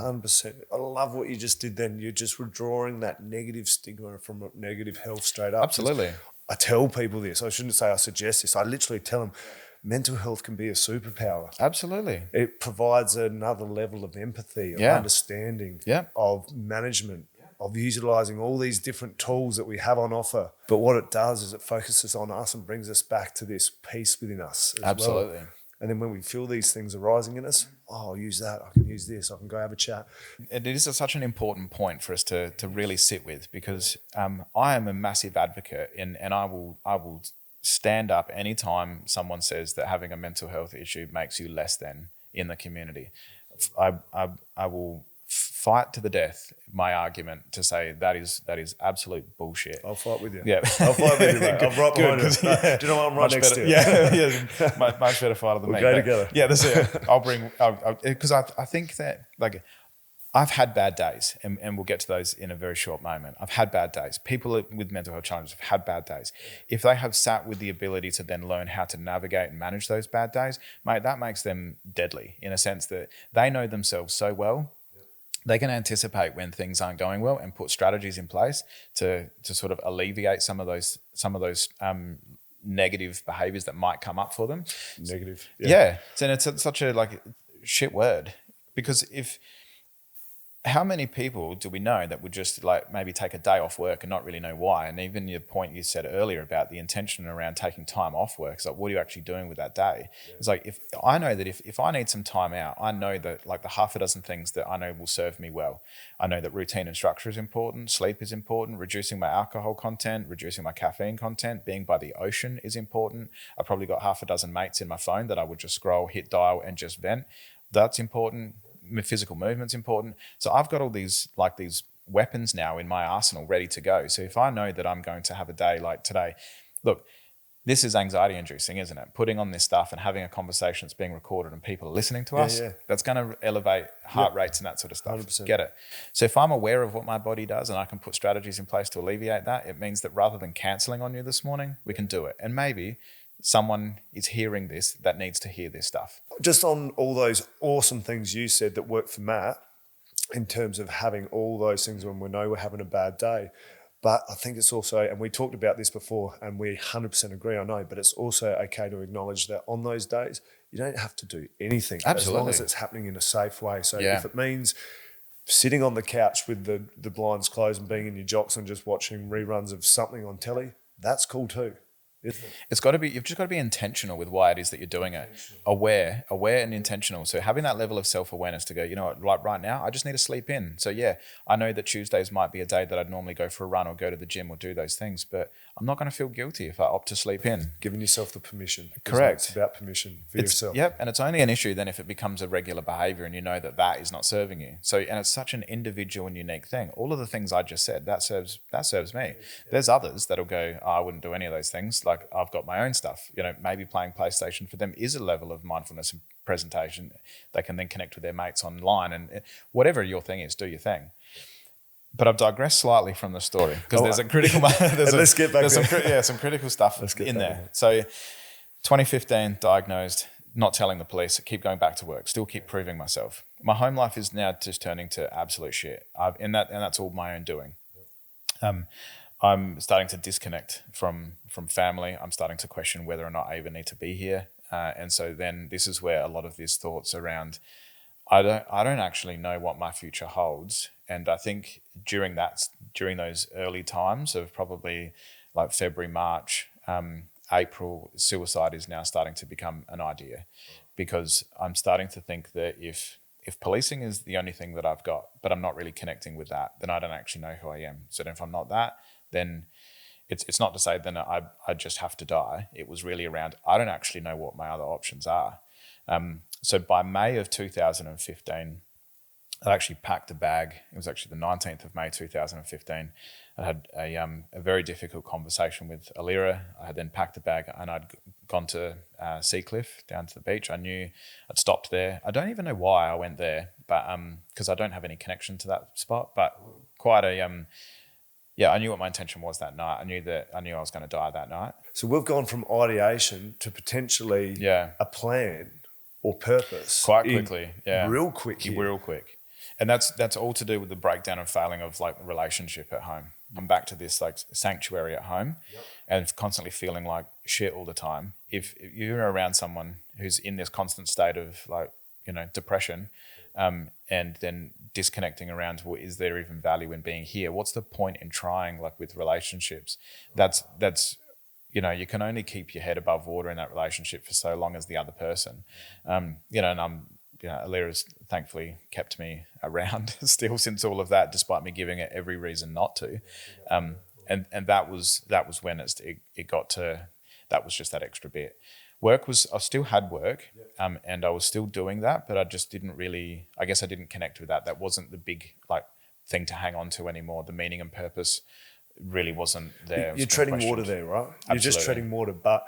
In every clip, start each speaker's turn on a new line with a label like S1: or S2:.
S1: 100%. I love what you just did then. You're just withdrawing that negative stigma from negative health straight up.
S2: Absolutely.
S1: I tell people this. I shouldn't say I suggest this. I literally tell them mental health can be a superpower.
S2: Absolutely.
S1: It provides another level of empathy, of understanding, of management, of utilising all these different tools that we have on offer. But what it does is it focuses on us and brings us back to this peace within us as
S2: Absolutely.
S1: well. And then when we feel these things arising in us, I'll use that, I can use this, I can go have a chat.
S2: It is such an important point for us to really sit with, because I am a massive advocate and I will stand up anytime someone says that having a mental health issue makes you less than in the community. I will fight to the death my argument to say that is absolute bullshit.
S1: I'll fight with you.
S2: Yeah,
S1: I'll fight with you, mate. I'm right behind you.
S2: Yeah.
S1: Do you know what? I'm right next to you.
S2: Yeah, much better fighter than me.
S1: We'll go together.
S2: Yeah, that's it. I'll bring because I think that, like, I've had bad days, and we'll get to those in a very short moment. I've had bad days. People with mental health challenges have had bad days. If they have sat with the ability to then learn how to navigate and manage those bad days, mate, that makes them deadly in a sense that they know themselves so well. They can anticipate when things aren't going well and put strategies in place to sort of alleviate some of those negative behaviors that might come up for them.
S1: Negative.
S2: Yeah. So it's such a like shit word, because how many people do we know that would just like maybe take a day off work and not really know why? And even your point you said earlier about the intention around taking time off work, it's like, what are you actually doing with that day? Yeah. It's like, if I know that if I need some time out, I know that like the half a dozen things that I know will serve me well. I know that routine and structure is important, sleep is important, reducing my alcohol content, reducing my caffeine content, being by the ocean is important. I've probably got half a dozen mates in my phone that I would just scroll, hit dial and just vent. That's important. Physical movement's important. So I've got all these weapons now in my arsenal ready to go. So if I know that I'm going to have a day like today, look, this is anxiety inducing, isn't it? Putting on this stuff and having a conversation that's being recorded and people are listening to us, that's going to elevate heart rates and that sort of stuff.
S1: 100%.
S2: Get it? So if I'm aware of what my body does and I can put strategies in place to alleviate that, it means that rather than cancelling on you this morning, we can do it. And maybe someone is hearing this that needs to hear this stuff.
S1: Just on all those awesome things you said that worked for Matt in terms of having all those things when we know we're having a bad day. But I think it's also, and we talked about this before and we 100% agree, I know, but it's also okay to acknowledge that on those days, you don't have to do anything.
S2: Absolutely.
S1: As long as it's happening in a safe way. So if it means sitting on the couch with the blinds closed and being in your jocks and just watching reruns of something on telly, that's cool too.
S2: It's got to be, you've just got to be intentional with why it is that you're doing it. Aware and intentional. So having that level of self-awareness to go, you know what, like right now, I just need to sleep in. So yeah, I know that Tuesdays might be a day that I'd normally go for a run or go to the gym or do those things, but I'm not going to feel guilty if I opt to sleep in.
S1: Giving yourself the permission.
S2: Correct.
S1: It's about permission for yourself.
S2: Yep. And it's only an issue then if it becomes a regular behavior and you know that that is not serving you. So, and it's such an individual and unique thing. All of the things I just said, that serves me. There's others that'll go, oh, I wouldn't do any of those things. Like I've got my own stuff, you know, maybe playing PlayStation for them is a level of mindfulness and presentation. They can then connect with their mates online and whatever your thing is, do your thing. But I've digressed slightly from the story because there's a critical.
S1: Let's get back there.
S2: Some critical stuff in there. So, 2015, diagnosed, not telling the police, keep going back to work, still keep proving myself. My home life is now just turning to absolute shit. And that's all my own doing. I'm starting to disconnect from family. I'm starting to question whether or not I even need to be here. And so then this is where a lot of these thoughts around, I don't actually know what my future holds. And I think during those early times of probably like February, March, April, suicide is now starting to become an idea, because I'm starting to think that if policing is the only thing that I've got, but I'm not really connecting with that, then I don't actually know who I am. So then if I'm not that, then it's not to say then I just have to die. It was really around, I don't actually know what my other options are. So by May of 2015, I actually packed a bag. It was actually the 19th of May 2015. I had a very difficult conversation with Alira. I had then packed a bag and I'd gone to Seacliff, down to the beach. I knew I'd stopped there. I don't even know why I went there, but because I don't have any connection to that spot. But quite a I knew what my intention was that night. I knew I was going to die that night.
S1: So we've gone from ideation to potentially a plan or purpose
S2: quite quickly.
S1: Real quick.
S2: Real quick. And that's all to do with the breakdown and failing of like the relationship at home. I'm back to this like sanctuary at home, and constantly feeling like shit all the time. If you're around someone who's in this constant state of like, depression, and then disconnecting around, well, is there even value in being here? What's the point in trying, like with relationships? That's you can only keep your head above water in that relationship for so long as the other person. And Alira's thankfully kept me around still since all of that, despite me giving it every reason not to. And that was when it got to, that was just that extra bit. I still had work, and I was still doing that, but I just didn't really, I guess I didn't connect with that. That wasn't the big like thing to hang on to anymore. The meaning and purpose really wasn't there.
S1: You're treading water there, right?
S2: Absolutely.
S1: You're just treading water, but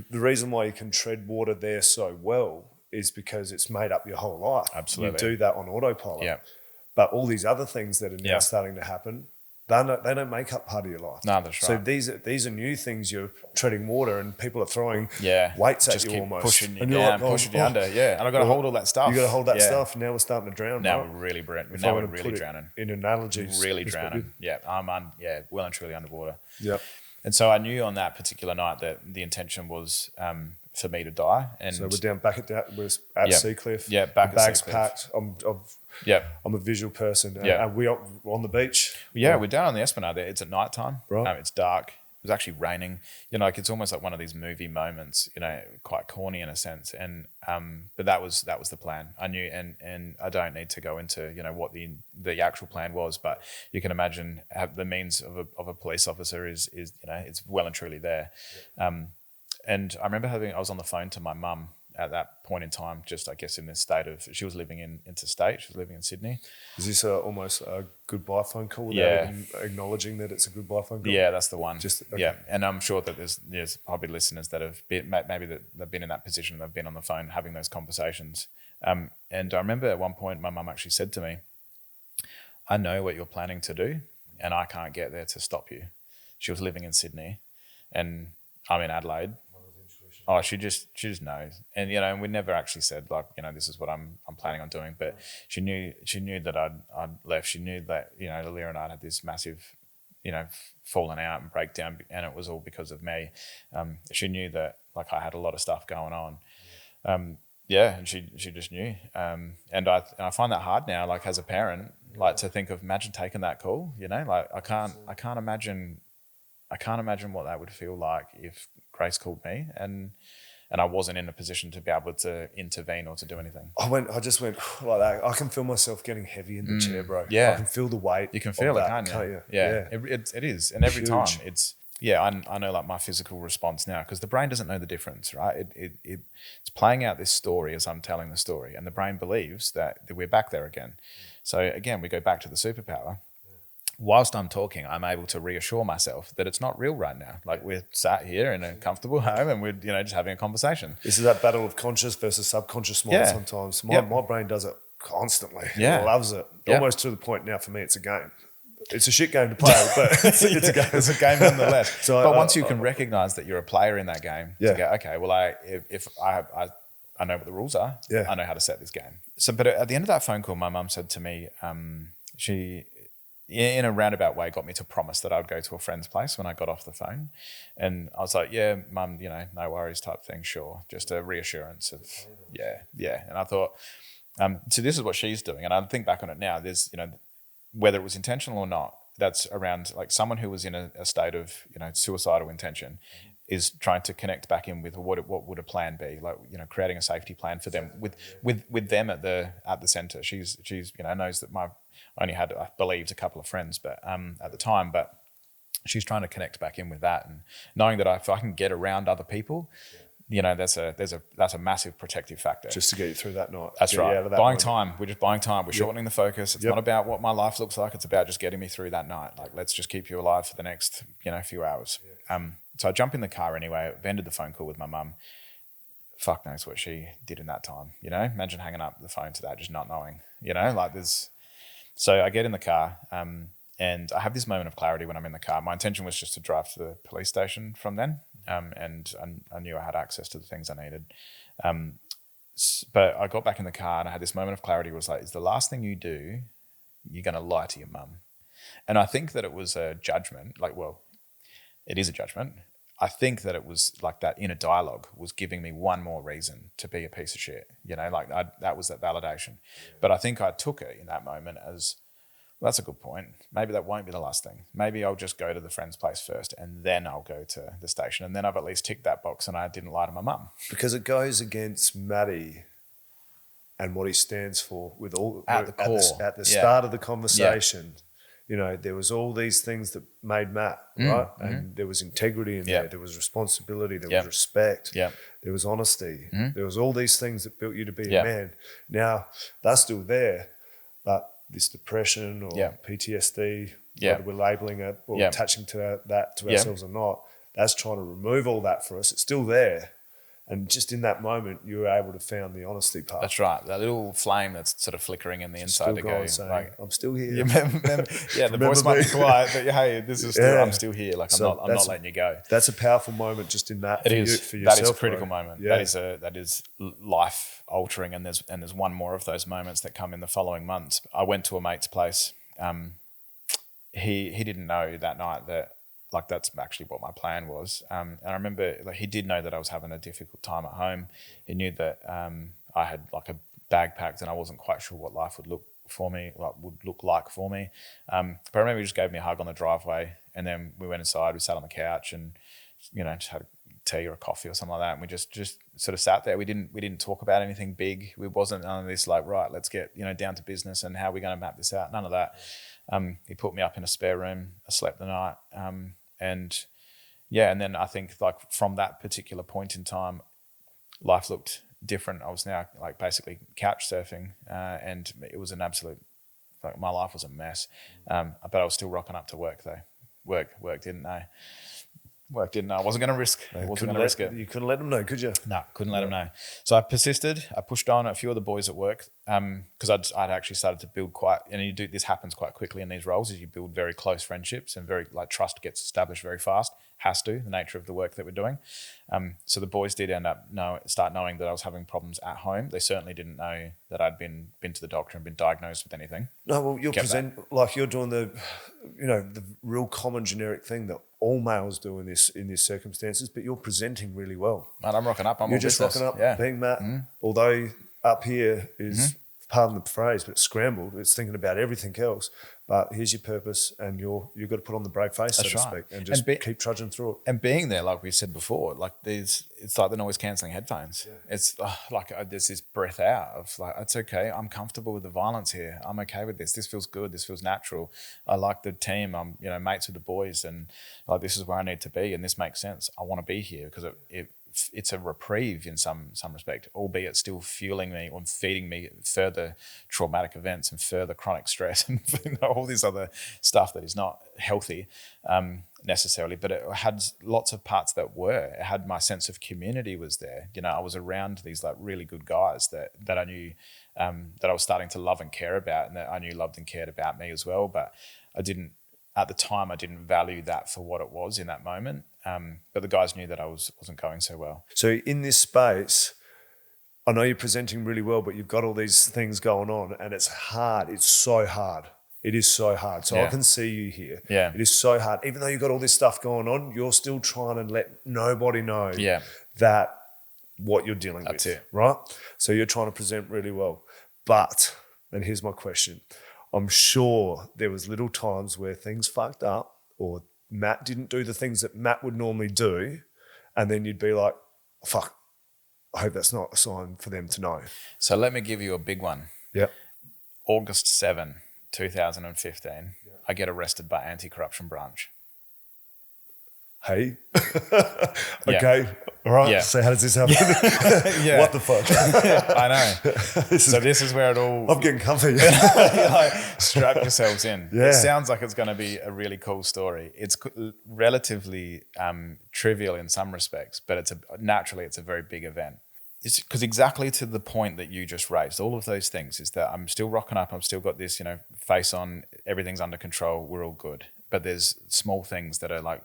S1: the reason why you can tread water there so well is because it's made up your whole life.
S2: Absolutely.
S1: You do that on autopilot.
S2: Yeah.
S1: But all these other things that are now
S2: Yeah.
S1: starting to happen, they don't make up part of your life.
S2: No, that's
S1: So
S2: right.
S1: these are new things. You're treading water, and people are throwing
S2: Yeah.
S1: weights at
S2: Just
S1: you
S2: keep
S1: almost.
S2: pushing you
S1: And you're
S2: down,
S1: like,
S2: pushing you under. Yeah. And I've got to hold all that stuff.
S1: You got to hold that
S2: Yeah.
S1: stuff. Now we're starting to drown.
S2: Now
S1: right?
S2: we're really,
S1: If I
S2: now
S1: were
S2: we're
S1: to
S2: really
S1: put it
S2: drowning.
S1: in analogies.
S2: Really
S1: it's what
S2: drowning. Yeah. Well and truly underwater.
S1: Yeah.
S2: And so I knew on that particular night that the intention was for me to die. And
S1: So we're down back at that. We're at
S2: Yeah.
S1: Seacliff.
S2: Yeah, back
S1: the
S2: at
S1: bags
S2: Seacliff.
S1: packed.
S2: yeah.
S1: I'm a visual person.
S2: Yeah.
S1: And we're on the beach.
S2: Yeah, we're down on the Esplanade there. It's at night time.
S1: Right.
S2: It's dark. It was actually raining. Like it's almost like one of these movie moments, quite corny in a sense. And but that was the plan. I knew, and I don't need to go into what the actual plan was, but you can imagine the means of a police officer is it's well and truly there. And I remember I was on the phone to my mum at that point in time, just I guess in this state of, she was living interstate, she was living in Sydney.
S1: Is this almost a goodbye phone call without
S2: Yeah.
S1: even acknowledging that it's a goodbye phone call?
S2: Yeah, that's the one.
S1: Okay.
S2: Yeah, and I'm sure that there's probably listeners that have been, maybe that they've been in that position, they've been on the phone having those conversations. And I remember at one point my mum actually said to me, I know what you're planning to do and I can't get there to stop you. She was living in Sydney and I'm in Adelaide. Oh, she just knows, and and we never actually said like this is what I'm planning on doing, but she knew that I'd left. She knew that Alira and I had this massive, falling out and breakdown, and it was all because of me. She knew that like I had a lot of stuff going on, and she just knew, and I find that hard now, like as a parent, like to think of imagine taking that call, like I can't imagine what that would feel like if Grace called me and I wasn't in a position to be able to intervene or to do anything.
S1: I just went like that. I can feel myself getting heavy in the chair, bro.
S2: Yeah.
S1: I can feel the weight.
S2: You can feel
S1: of
S2: it,
S1: that,
S2: can't you?
S1: you?
S2: Yeah. It is. And every
S1: Huge.
S2: time it's, I know like my physical response now, because the brain doesn't know the difference, right? It's playing out this story as I'm telling the story, and the brain believes that we're back there again. So again, we go back to the superpower. Whilst I'm talking, I'm able to reassure myself that it's not real right now. Like we're sat here in a comfortable home and we're, just having a conversation.
S1: This is that battle of conscious versus subconscious mind.
S2: Yeah.
S1: Sometimes
S2: Yep.
S1: my brain does it constantly.
S2: Yeah.
S1: It loves it.
S2: Yeah.
S1: Almost to the point now for me, it's a game. It's a shit game to play, but it's a game.
S2: It's a game nonetheless.
S1: So
S2: but once you can recognize that you're a player in that game,
S1: Yeah.
S2: to go, okay, well, I know what the rules are.
S1: Yeah.
S2: I know how to set this game. So, but at the end of that phone call, my mum said to me, she, in a roundabout way, got me to promise that I would go to a friend's place when I got off the phone. And I was like, yeah, mum, no worries type thing. Sure. Just a reassurance of, yeah. And I thought, so this is what she's doing. And I think back on it now, there's, whether it was intentional or not, that's around like someone who was in a state of, suicidal intention is trying to connect back in with what would a plan be, like creating a safety plan for them with them at the center. She's knows that I only had, I believed, a couple of friends, but at the time, but she's trying to connect back in with that, and knowing that if I can get around other people, that's a massive protective factor.
S1: just to get you through that night.
S2: That's
S1: Get you
S2: right.
S1: out of that
S2: Buying
S1: moment.
S2: time. We're just buying time. We're shortening the focus. It's
S1: Yep.
S2: not about what my life looks like. It's about just getting me through that night. Like, let's just keep you alive for the next, few hours. So I jump in the car anyway. I've ended the phone call with my mum. Fuck knows what she did in that time. Imagine hanging up the phone to that, just not knowing. Like there's. So I get in the car, and I have this moment of clarity when I'm in the car. My intention was just to drive to the police station from then, and I knew I had access to the things I needed. but I got back in the car and I had this moment of clarity. It was like, is the last thing you do, you're going to lie to your mum? And I think that it was a judgment. Like, well, it is a judgment. I think that it was like that inner dialogue was giving me one more reason to be a piece of shit. Like that was that validation. Yeah. But I think I took it in that moment as, well, that's a good point. Maybe that won't be the last thing. Maybe I'll just go to the friend's place first and then I'll go to the station. And then I've at least ticked that box and I didn't lie to my mum.
S1: Because it goes against Matty and what he stands for with all
S2: at the core.
S1: At the start of the conversation. Yeah. There was all these things that made Matt, right? Mm-hmm. And there was integrity in there. There was responsibility. There was respect. There was honesty. Mm-hmm. There was all these things that built you to be a man. Now, they're still there, but this depression or PTSD, whether we're labeling it or attaching to that to ourselves or not, that's trying to remove all that for us. It's still there. And just in that moment, you were able to found the honesty part.
S2: That's right. That little flame that's sort of flickering in the inside to go,
S1: saying, like, I'm still here.
S2: The voice might be quiet, but hey, this is still, I'm still here. Like, I'm not letting you go.
S1: That's a powerful moment just in that.
S2: It is.
S1: For yourself,
S2: that is a critical moment. Yeah. That is life altering. And there's one more of those moments that come in the following months. I went to a mate's place. He didn't know that night that, like, that's actually what my plan was. And I remember, like, he did know that I was having a difficult time at home. He knew that I had like a bag packed and I wasn't quite sure what life would look like for me. But I remember he just gave me a hug on the driveway, and then we went inside. We sat on the couch and just had a tea or a coffee or something like that. And we just sort of sat there. We didn't talk about anything big. We wasn't none of this like, right, let's get down to business and how are we going to map this out. None of that. He put me up in a spare room. I slept the night. And then I think, like, from that particular point in time, life looked different. I was now, like, basically couch surfing, and it was an absolute, like, my life was a mess. But I was still rocking up to work though. Work didn't know. I wasn't going to risk. I wasn't going to risk it.
S1: You couldn't let them know, could you?
S2: No, couldn't let them know. So I persisted. I pushed on. A few of the boys at work, because I'd actually started to build this happens quite quickly in these roles, as you build very close friendships and very, like, trust gets established very fast. Has to, the nature of the work that we're doing. So the boys did start knowing that I was having problems at home. They certainly didn't know that I'd been to the doctor and been diagnosed with anything. No, well, you're
S1: doing the real common generic thing that all males do in this circumstances, but you're presenting really well.
S2: And I'm rocking up.
S1: You're just rocking up, being Matt. Mm-hmm. Although up here is, pardon the phrase, but it's scrambled. It's thinking about everything else. But here's your purpose, and you've got to put on the brave face, so to speak, and just keep trudging through it.
S2: And being there, like we said before, like it's like the noise cancelling headphones. Yeah. It's there's this breath out of, like, it's okay. I'm comfortable with the violence here. I'm okay with this. This feels good. This feels natural. I like the team. I'm mates with the boys, and like, this is where I need to be, and this makes sense. I want to be here because it's a reprieve in some respect, albeit still fueling me or feeding me further traumatic events and further chronic stress and all this other stuff that is not healthy necessarily. But it had lots of parts that were. It had my sense of community was there. I was around these, like, really good guys that I knew that I was starting to love and care about, and that I knew loved and cared about me as well. But at the time, I didn't value that for what it was in that moment. But the guys knew that I wasn't going so well.
S1: So in this space, I know you're presenting really well, but you've got all these things going on, and it's hard. It's so hard. It is so hard. So I can see you here.
S2: Yeah.
S1: It is so hard. Even though you've got all this stuff going on, you're still trying to let nobody know that what you're dealing with.
S2: That's it.
S1: Right? So you're trying to present really well. But, and here's my question, I'm sure there was little times where things fucked up, or Matt didn't do the things that Matt would normally do, and then you'd be like, fuck, I hope that's not a sign for them to know.
S2: So let me give you a big one.
S1: Yeah.
S2: August 7, 2015, I get arrested by anti-corruption branch.
S1: Hey. Okay. All right.
S2: Yeah.
S1: So how does this happen? What the fuck?
S2: I know. This is where it all...
S1: I'm getting comfy.
S2: Strap yourselves in.
S1: Yeah.
S2: It sounds like it's going to be a really cool story. It's relatively trivial in some respects, but naturally it's a very big event. It's because exactly to the point that you just raised, all of those things is that I'm still rocking up. I've still got this, face on, everything's under control. We're all good. But there's small things that are like,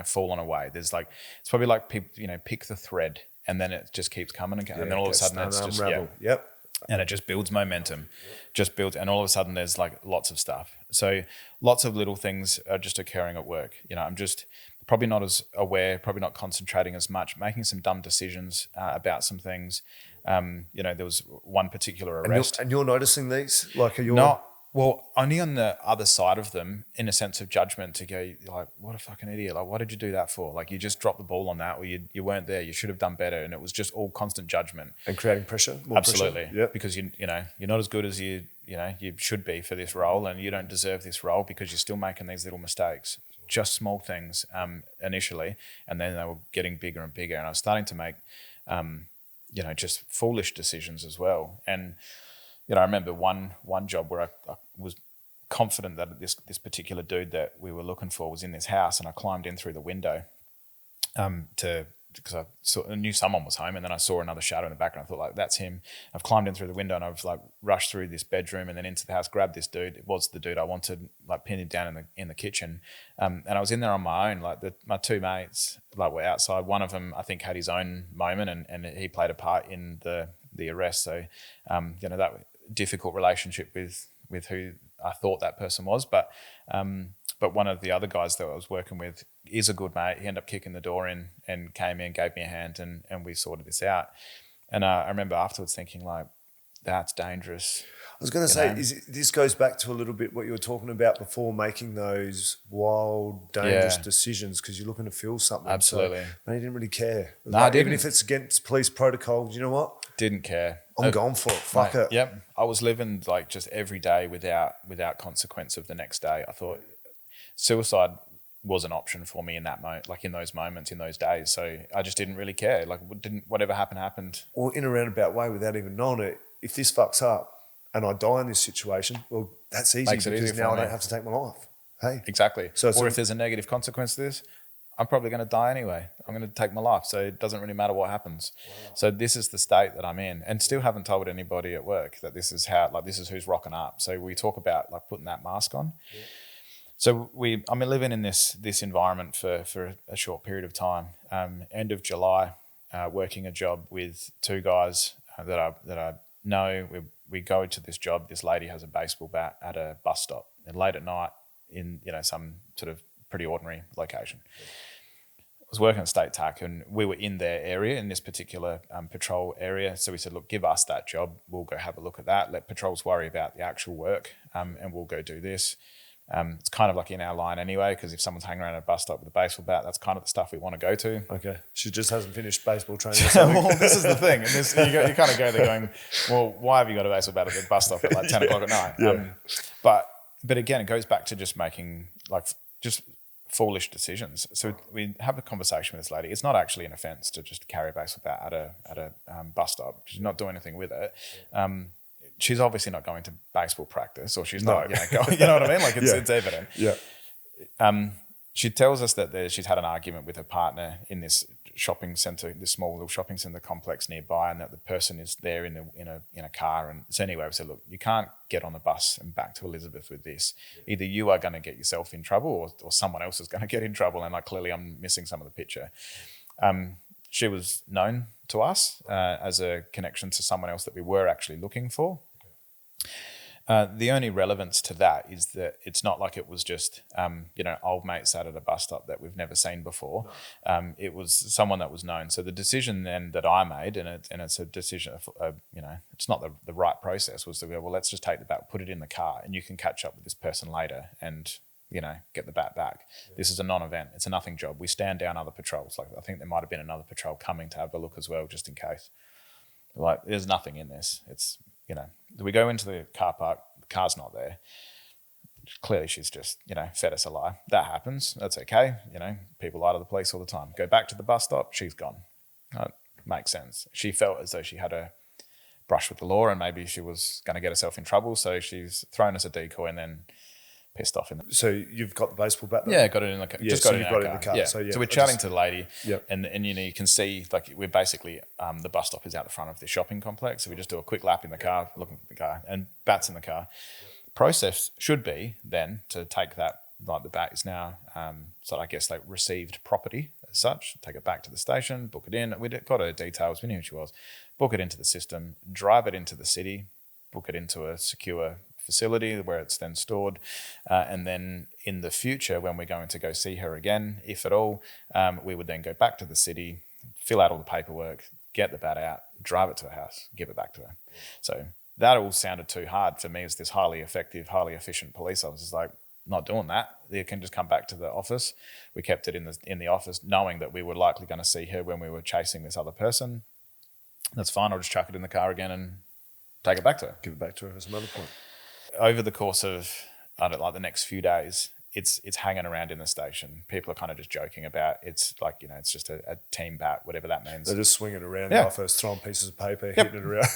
S2: fallen away. There's like, it's probably like people, pick the thread and then it just keeps coming again.
S1: Yeah,
S2: and then all of a sudden
S1: starting
S2: it's
S1: to
S2: just,
S1: unravel. Yep.
S2: and it just builds momentum, just builds, and all of a sudden there's like lots of stuff. So lots of little things are just occurring at work. You know, I'm just probably not as aware, probably not concentrating as much, making some dumb decisions about some things. You know, there was one particular arrest.
S1: And you're noticing these? Like, are you
S2: Not, well, only on the other side of them, in a sense of judgment, to go like, what a fucking idiot. Like, what did you do that for? Like, you just dropped the ball on that, or you weren't there. You should have done better. And it was just all constant judgment.
S1: And creating pressure? More
S2: Absolutely.
S1: Pressure? Yep.
S2: Because you know, you're not as good as you should be for this role, and you don't deserve this role because you're still making these little mistakes. Just small things initially, and then they were getting bigger and bigger. And I was starting to make, you know, just foolish decisions as well. And you know, I remember one job where I was confident that this particular dude that we were looking for was in this house, and I climbed in through the window because I knew someone was home, and then I saw another shadow in the background. I thought, like, that's him. I've climbed in through the window, and I've like rushed through this bedroom and then into the house, grabbed this dude. It was the dude I wanted, like pinned him down in the kitchen. And I was in there on my own. Like my two mates like were outside. One of them I think had his own moment, and he played a part in the arrest. So you know, that difficult relationship with who I thought that person was, but one of the other guys that I was working with is a good mate. He ended up kicking the door in and came in, gave me a hand, and we sorted this out. And I remember afterwards thinking, like, that's dangerous.
S1: I was going to say, this goes back to a little bit what you were talking about before, making those wild, dangerous decisions because you're looking to feel something.
S2: Absolutely.
S1: So, man, he didn't really care.
S2: No, I didn't.
S1: Even if it's against police protocol, you know what?
S2: Didn't care.
S1: I'm going for it. Fuck it.
S2: Yep. I was living like just every day without consequence of the next day. I thought suicide was an option for me in that moment, like in those moments, in those days. So I just didn't really care. Like, whatever happened.
S1: Or in a roundabout way, without even knowing it, if this fucks up and I die in this situation, well, that's easy because now I don't have to take my life. Hey,
S2: exactly.
S1: So
S2: or if there's a negative consequence to this, I'm probably going to die anyway. I'm going to take my life. So it doesn't really matter what happens. Wow. So this is the state that I'm in, and still haven't told anybody at work that this is who's rocking up. So we talk about like putting that mask on. Yeah. So I'm living in this environment for a short period of time. End of July, working a job with two guys that I know. We go to this job. This lady has a baseball bat at a bus stop, and late at night in some sort of pretty ordinary location. I was working at State TAC, and we were in their area, in this particular patrol area. So we said, look, give us that job. We'll go have a look at that. Let patrols worry about the actual work, and we'll go do this. It's kind of like in our line anyway, because if someone's hanging around at a bus stop with a baseball bat, that's kind of the stuff we want to go to.
S1: Okay. She just hasn't finished baseball training. Or something.
S2: Well, this is the thing. And you kind of go there going, well, why have you got a baseball bat at the bus stop at like 10 o'clock at night?
S1: Yeah.
S2: But again, it goes back to just making like just foolish decisions. So we have a conversation with this lady. It's not actually an offence to just carry a baseball bat at a bus stop. She's not doing anything with it. She's obviously not going to baseball practice, or she's not, going, you know what I mean? Like it's evident.
S1: Yeah.
S2: She tells us that she's had an argument with her partner in this shopping centre, this small little shopping centre complex nearby, and that the person is there in a car. And so anyway, we said, look, you can't get on the bus and back to Elizabeth with this. Either you are going to get yourself in trouble, or someone else is going to get in trouble. And like clearly, I'm missing some of the picture. She was known to us as a connection to someone else that we were actually looking for. The only relevance to that is that it's not like it was just, old mate sat at a bus stop that we've never seen before. No. It was someone that was known. So the decision then that I made, and it's a decision, it's not the right process, was to go, well, let's just take the bat, put it in the car, and you can catch up with this person later and, get the bat back. Yeah. This is a non-event. It's a nothing job. We stand down other patrols. Like I think there might have been another patrol coming to have a look as well, just in case. Like there's nothing in this. It's, we go into the car park, the car's not there. Clearly she's just, fed us a lie. That happens. That's okay. People lie to the police all the time. Go back to the bus stop, she's gone. That makes sense. She felt as though she had a brush with the law and maybe she was going to get herself in trouble. So she's thrown us a decoy and then pissed off.
S1: So you've got the baseball bat there?
S2: Yeah, got it in the car.
S1: Yeah, just got it in the car.
S2: Yeah.
S1: So
S2: we're chatting to the lady,
S1: yep.
S2: and you can see like we're basically the bus stop is out the front of the shopping complex. So we just do a quick lap in the car, looking at the car, and bats in the car. Process should be then to take that like the bat is now, so I guess they received property as such, take it back to the station, book it in. We got her details, we knew who she was, book it into the system, drive it into the city, book it into a secure facility where it's then stored. And then in the future, when we're going to go see her again, if at all, we would then go back to the city, fill out all the paperwork, get the bat out, drive it to her house, give it back to her. So that all sounded too hard for me as this highly effective, highly efficient police officer. It's like, not doing that. You can just come back to the office. We kept it in the office, knowing that we were likely going to see her when we were chasing this other person. That's fine. I'll just chuck it in the car again and take it back to her.
S1: Give it back to her at some other point.
S2: Over the course of, I don't like the next few days, it's hanging around in the station. People are kind of just joking about it's like, it's just a team bat, whatever that means.
S1: They're just swinging it around the office, throwing pieces of paper, hitting it around.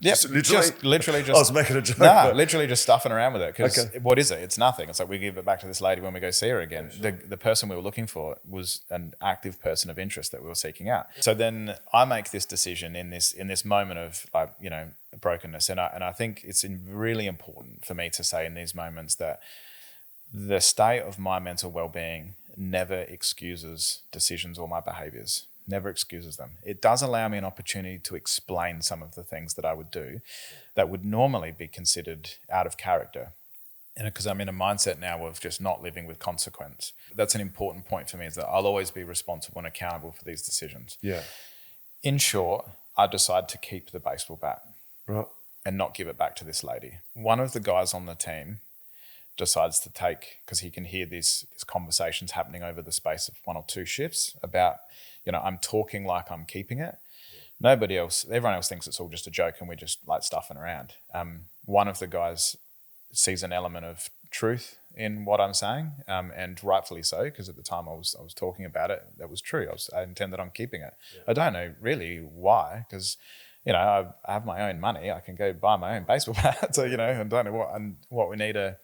S2: Literally just.
S1: I was making a joke.
S2: Literally just stuffing around with it. Because what is it? It's nothing. It's like we give it back to this lady when we go see her again. Yeah, sure. The person we were looking for was an active person of interest that we were seeking out. So then I make this decision in this moment of brokenness, and I think it's really important for me to say in these moments that the state of my mental well-being never excuses decisions or my behaviors, never excuses them. It does allow me an opportunity to explain some of the things that I would do that would normally be considered out of character. And because I'm in a mindset now of just not living with consequence. That's an important point for me, is that I'll always be responsible and accountable for these decisions.
S1: Yeah.
S2: In short, I decide to keep the baseball bat.
S1: Right.
S2: And not give it back to this lady. One of the guys on the team decides to take, because he can hear these conversations happening over the space of 1 or 2 shifts about, I'm talking like I'm keeping it. Everyone else thinks it's all just a joke and we're just like stuffing around. One of the guys sees an element of truth in what I'm saying, and rightfully so, because at the time I was talking about it, that was true. I intended on keeping it. Yeah. I don't know really why, because I have my own money. I can go buy my own baseball bat. So, I don't know what we need to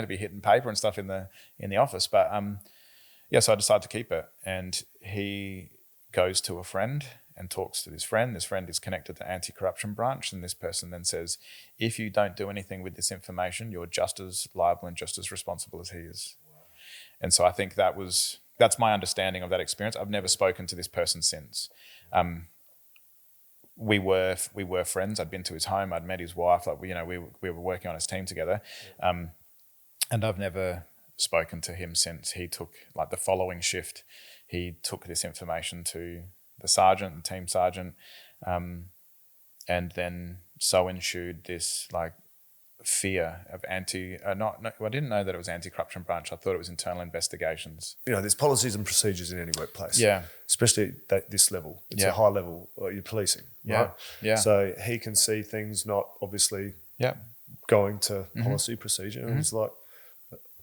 S2: be hitting paper and stuff in the office. But so I decided to keep it. And he goes to a friend and talks to this friend. This friend is connected to anti-corruption branch. And this person then says, if you don't do anything with this information, you're just as liable and just as responsible as he is. Wow. And so I think that's my understanding of that experience. I've never spoken to this person since. We were friends. I'd been to his home. I'd met his wife. Like we were working on his team together, and I've never spoken to him since. He took the following shift. He took this information to the team sergeant, and then so ensued this fear of I didn't know that it was anti-corruption branch. I thought it was internal investigations.
S1: There's policies and procedures in any workplace.
S2: Yeah.
S1: Especially at this level. It's a high level, you're policing.
S2: Yeah.
S1: Right?
S2: Yeah.
S1: So he can see things not obviously going to policy procedure. And he's like,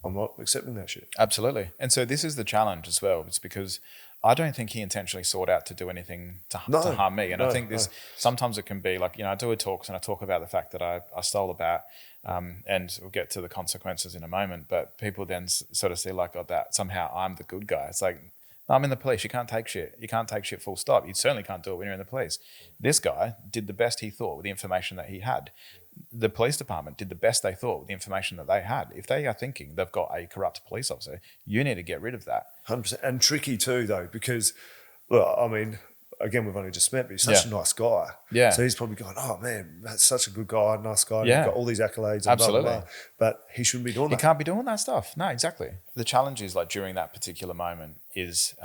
S1: I'm not accepting that shit.
S2: Absolutely. And so this is the challenge as well. It's because I don't think he intentionally sought out to do anything to harm me. And I think sometimes it can be I do talks and I talk about the fact that I stole a bat, and we'll get to the consequences in a moment. But people then sort of see that somehow I'm the good guy. It's like, no, I'm in the police. You can't take shit. You can't take shit full stop. You certainly can't do it when you're in the police. This guy did the best he thought with the information that he had. The police department did the best they thought with the information that they had. If they are thinking they've got a corrupt police officer, you need to get rid of that.
S1: 100%. And tricky too, though, because, look, I mean, again, we've only just met, but he's such a nice guy.
S2: Yeah.
S1: So he's probably going, oh, man, that's such a good guy, nice guy.
S2: Yeah.
S1: He's got all these accolades. And
S2: absolutely.
S1: Blah, blah, blah. But he shouldn't be doing that.
S2: He can't be doing that stuff. No, exactly. The challenge is during that particular moment is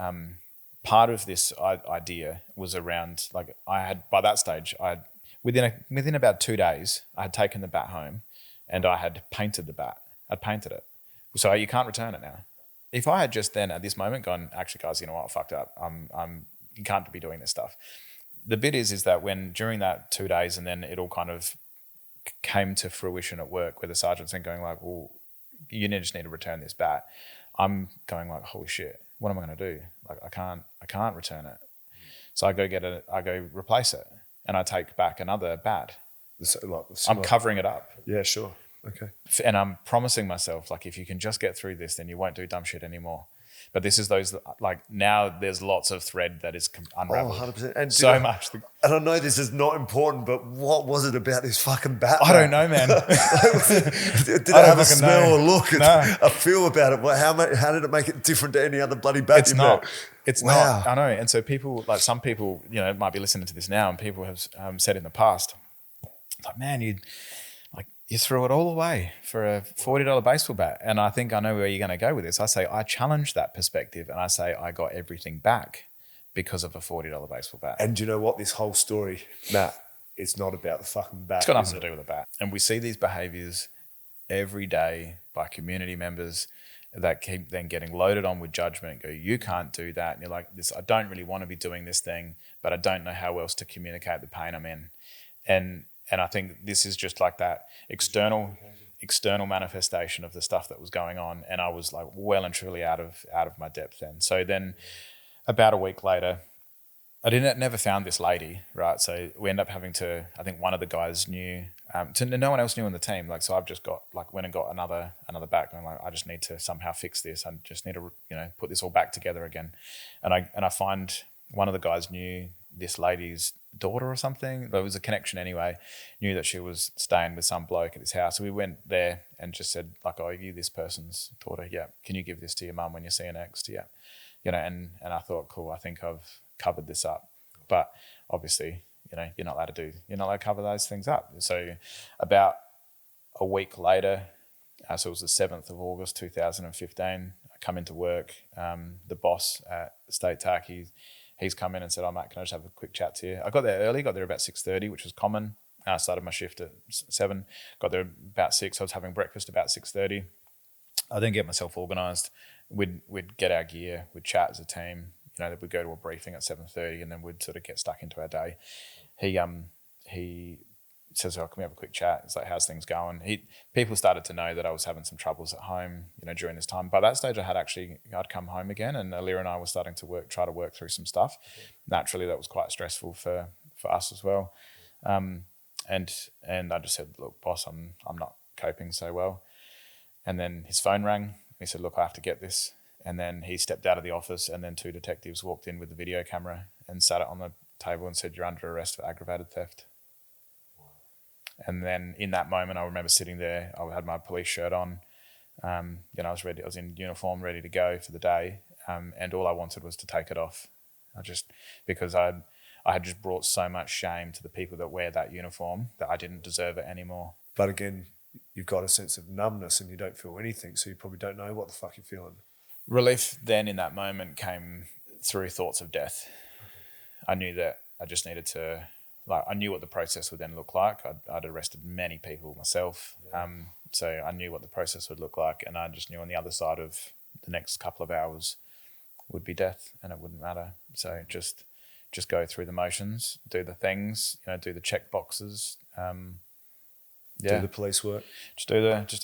S2: part of this idea was around, I had, by that stage, within about 2 days, I had taken the bat home and I had painted the bat. I'd painted it. So you can't return it now. If I had just then at this moment gone, actually guys, you know what, I fucked up. You can't be doing this stuff. The bit is that when during that 2 days and then it all kind of came to fruition at work where the sergeant's then going well, you just need to return this bat. I'm going holy shit, what am I going to do? I can't return it. So I go replace it. And I take back another bat. I'm covering it up.
S1: Yeah, sure. Okay.
S2: And I'm promising myself, if you can just get through this, then you won't do dumb shit anymore. But this is those, like, now there's lots of thread that is unraveled.
S1: 100%. And
S2: so much.
S1: And I know this is not important, but what was it about this fucking bat?
S2: I don't know, man.
S1: Did it have a smell or look? A feel about it? How did it make it different to any other bloody bat?
S2: It's not.
S1: Met?
S2: It's
S1: wow.
S2: not. I know. And so people, like some people, might be listening to this now, and people have said in the past, like, man, you threw it all away for a $40 baseball bat. And I think I know where you're going to go with this. I say I challenge that perspective, and I say I got everything back because of a $40 baseball bat.
S1: And do you know what? This whole story, Matt, it's not about the fucking bat.
S2: It's got nothing to do with the bat. And we see these behaviours every day by community members that keep then getting loaded on with judgment and go, you can't do that. And you're like, I don't really want to be doing this thing, but I don't know how else to communicate the pain I'm in. And I think this is just like that external manifestation of the stuff that was going on. And I was like well and truly out of my depth then. So then about a week later, I never found this lady, right? So we end up having to, I think one of the guys knew, no one else knew on the team. Like, so I've just went and got another bat going, like, I just need to somehow fix this. I just need to, put this all back together again. And I find one of the guys knew this lady's daughter or something. There was a connection anyway. Knew that she was staying with some bloke at his house. So we went there and just said, like, oh, are you this person's daughter? Yeah. Can you give this to your mum when you see her next? Yeah. And I thought, cool, I think I've covered this up. But obviously, you're not allowed to cover those things up. So about a week later, so it was the 7th of August, 2015, I come into work. The boss at State Tac, he's come in and said, oh, Matt, can I just have a quick chat to you? I got there early, got there about 6:30, which was common. I started my shift at 7, got there about 6. I was having breakfast about 6:30. I then get myself organised. We'd get our gear, we'd chat as a team. We'd go to a briefing at 7:30, and then we'd sort of get stuck into our day. He says, oh, can we have a quick chat? It's like, how's things going? People started to know that I was having some troubles at home, during this time. By that stage, I'd come home again, and Alira and I were starting to try to work through some stuff. Naturally, that was quite stressful for us as well. And I just said, look, boss, I'm not coping so well. And then his phone rang. He said, look, I have to get this. And then he stepped out of the office, and then 2 detectives walked in with the video camera and sat it on the table and said, you're under arrest for aggravated theft. And then in that moment, I remember sitting there. I had my police shirt on. I was ready. I was in uniform, ready to go for the day. And all I wanted was to take it off. Because I had just brought so much shame to the people that wear that uniform that I didn't deserve it anymore.
S1: But again, you've got a sense of numbness and you don't feel anything, so you probably don't know what the fuck you're feeling.
S2: Relief then in that moment came through thoughts of death. I knew that I just needed to, I knew what the process would then look like. I'd arrested many people myself. So I knew what the process would look like, and I just knew on the other side of the next couple of hours would be death, and it wouldn't matter. So just go through the motions, do the things, do the check boxes.
S1: Do the police work.
S2: Just do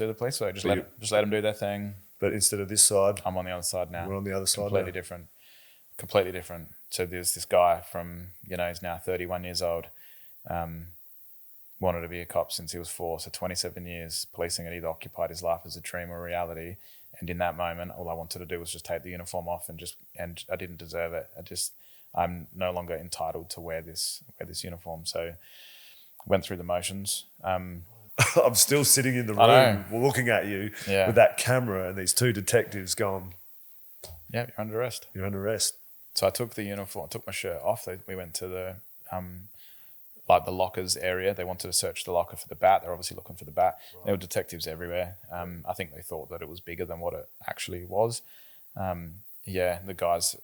S2: the police work. Just let them do their thing.
S1: But instead of this side,
S2: I'm on the other side now.
S1: We're on the other side.
S2: Completely different. So there's this guy from, he's now 31 years old, wanted to be a cop since he was 4. So 27 years policing had either occupied his life as a dream or reality. And in that moment, all I wanted to do was just take the uniform off and I didn't deserve it. I'm no longer entitled to wear this uniform. So went through the motions.
S1: I'm still sitting in the room looking at you with that camera and these 2 detectives going,
S2: yeah, you're under arrest.
S1: You're under arrest.
S2: So I took the uniform, I took my shirt off. We went to the the lockers area. They wanted to search the locker for the bat. They're obviously looking for the bat. Right. There were detectives everywhere. I think they thought that it was bigger than what it actually was. The guys,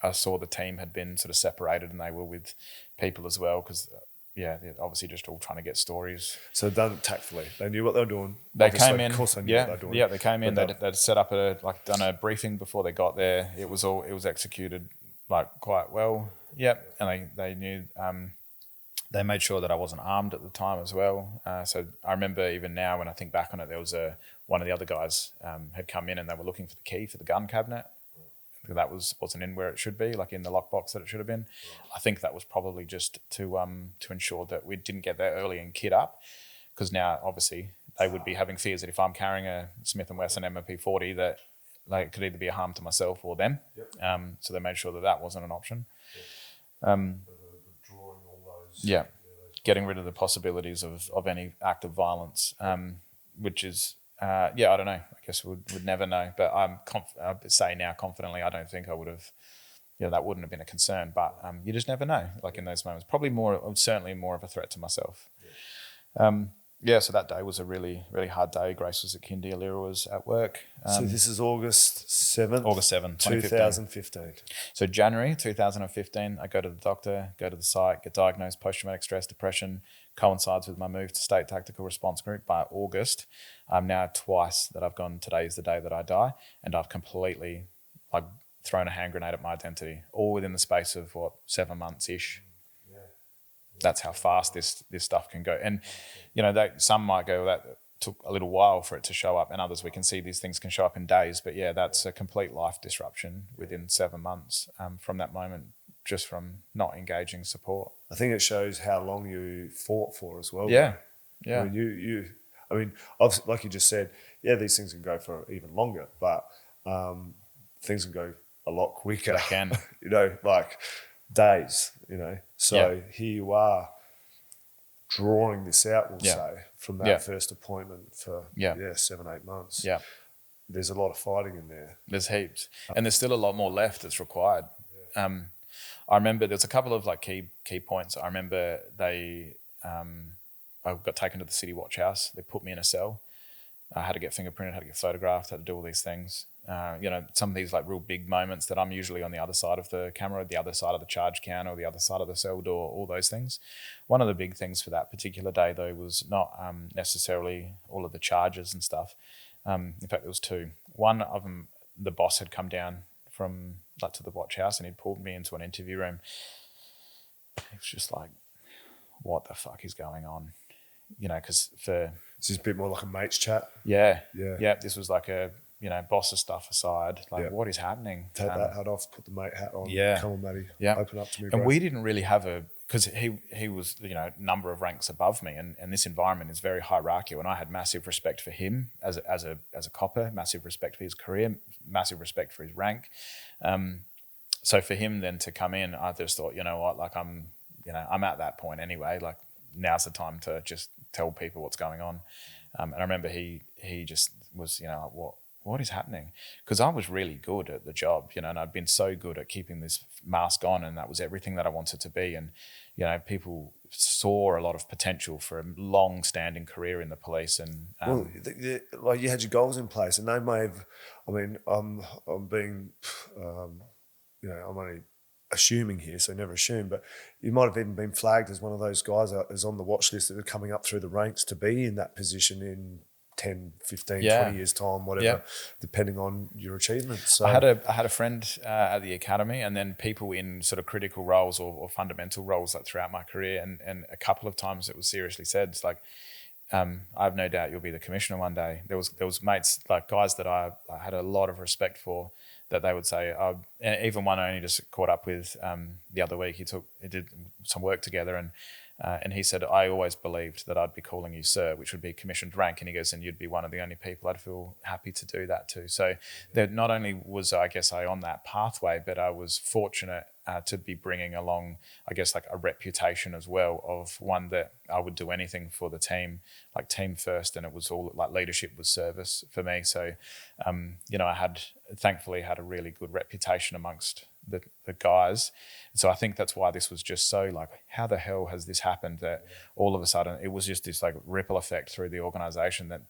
S2: I saw the team had been sort of separated, and they were with people as well because they're obviously just all trying to get stories.
S1: So done tactfully. They knew what they were doing.
S2: They came in.
S1: Of course they knew what they were doing.
S2: Yeah, they came in. They'd set up done a briefing before they got there. It was executed quite well. Yep, and they knew. They made sure that I wasn't armed at the time as well. So I remember even now when I think back on it, there was one of the other guys had come in and they were looking for the key for the gun cabinet. That wasn't in where it should be, in the lockbox that it should have been. I think that was probably just to ensure that we didn't get there early and kit up, because now obviously they would be having fears that if I'm carrying a Smith & Wesson MP40 that like it could either be a harm to myself or them. So they made sure that wasn't an option.
S1: Drawing all those.
S2: Yeah, getting rid of the possibilities of any act of violence, which is, I don't know. I guess would never know. But I'd say now confidently, I don't think I would have, that wouldn't have been a concern. But you just never know, like in those moments. Certainly more of a threat to myself. So that day was a really, really hard day. Grace was at kindy, Alira was at work.
S1: So this is August 7th?
S2: August 7th,
S1: 2015.
S2: So January 2015, I go to the doctor, go to the site, get diagnosed post-traumatic stress depression, coincides with my move to State Tactical Response Group. By August, I'm now twice that I've gone, today is the day that I die, and I've completely thrown a hand grenade at my identity, all within the space of 7 months-ish. That's how fast this stuff can go. And, some might go, that took a little while for it to show up, and others we can see these things can show up in days. But that's a complete life disruption within 7 months from that moment, just from not engaging support.
S1: I think it shows how long you fought for as well.
S2: Yeah.
S1: Right? Yeah. I mean, like you just said, these things can go for even longer, but things can go a lot quicker.
S2: They can.
S1: Like days, So here you are drawing this out, we'll say, from that first appointment for 7-8 months.
S2: Yeah.
S1: There's a lot of fighting in there.
S2: There's heaps. And there's still a lot more left that's required. I remember there's a couple of key points. I remember I got taken to the City Watch House. They put me in a cell. I had to get fingerprinted, had to get photographed, had to do all these things. Some of these real big moments that I'm usually on the other side of the camera, the other side of the charge counter, or the other side of the cell door, all those things. One of the big things for that particular day, though, was not necessarily all of the charges and stuff. In fact, there was two. One of them, the boss had come down from to the watch house, and he'd pulled me into an interview room. He was just like, what the fuck is going on? Because for...
S1: This is a bit more like a mate's chat.
S2: Yeah. This was like a, boss's stuff aside. What is happening?
S1: Take that hat off, put the mate hat on.
S2: Yeah.
S1: Come on, Matty.
S2: Yeah.
S1: Open up to me,
S2: And
S1: bro.
S2: we didn't really have because he was, a number of ranks above me, and this environment is very hierarchical, and I had massive respect for him as a copper, massive respect for his career, massive respect for his rank. So for him then to come in, I just thought, I'm at that point anyway, now's the time to just tell people what's going on. And I remember he just was, what is happening? Because I was really good at the job, and I'd been so good at keeping this mask on, and that was everything that I wanted to be. And, people saw a lot of potential for a long-standing career in the police. And
S1: you had your goals in place, and they may have. I mean, I'm being, I'm only assuming here, so never assume, but you might have even been flagged as one of those guys that is on the watch list that are coming up through the ranks to be in that position in 10, 15, 20 years time, whatever, depending on your achievements. So
S2: I had a friend at the academy, and then people in sort of critical roles or fundamental roles throughout my career, and a couple of times it was seriously said, it's like, I have no doubt you'll be the commissioner one day. There was mates, guys that I had a lot of respect for, that they would say, and even one I only just caught up with the other week. He did some work together, and he said, I always believed that I'd be calling you sir, which would be commissioned rank. And he goes, and you'd be one of the only people I'd feel happy to do that to. So that not only was I on that pathway, but I was fortunate to be bringing along, a reputation as well of one that I would do anything for the team, team first. And it was all leadership was service for me. So, I thankfully had a really good reputation amongst the guys. So I think that's why this was just so how the hell has this happened, that all of a sudden it was just this ripple effect through the organization that,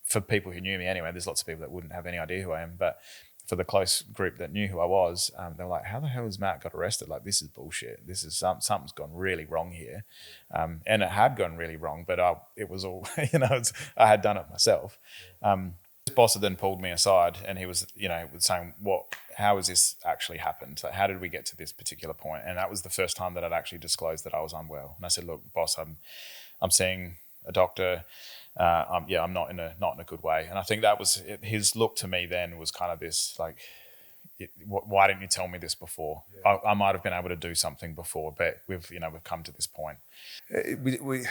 S2: for people who knew me anyway, there's lots of people that wouldn't have any idea who I am, but for the close group that knew who I was, they were like, how the hell has Matt got arrested? This is bullshit. This is something's gone really wrong here. And it had gone really wrong, but it was all, I had done it myself. His boss had then pulled me aside, and he was, was saying, how has this actually happened? How did we get to this particular point? And that was the first time that I'd actually disclosed that I was unwell. And I said, look, boss, I'm seeing a doctor. I'm not in a good way. And I think that was his look to me then was kind of this why didn't you tell me this before? Yeah. I might have been able to do something before, but we've come to this point.
S1: We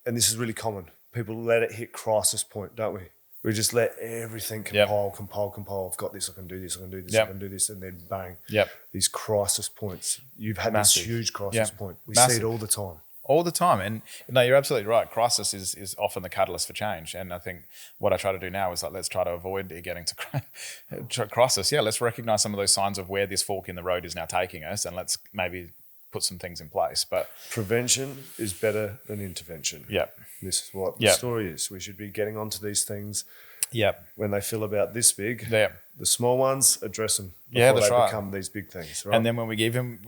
S1: and this is really common. People let it hit crisis point, don't we? We just let everything compile. I've got this, I can do this, I can do this, I can do this. And then bang, these crisis points. You've had this huge crisis point. We see it all the time.
S2: All the time. And no, you're absolutely right. Crisis is often the catalyst for change. And I think what I try to do now is like, let's try to avoid getting to crisis. Yeah, let's recognize some of those signs of where this fork in the road is now taking us, and let's maybe put some things in place. But
S1: prevention is better than intervention. This is what the story is. We should be getting onto these things when they feel about this big. The small ones, address them before they become these big things. Right?
S2: And then when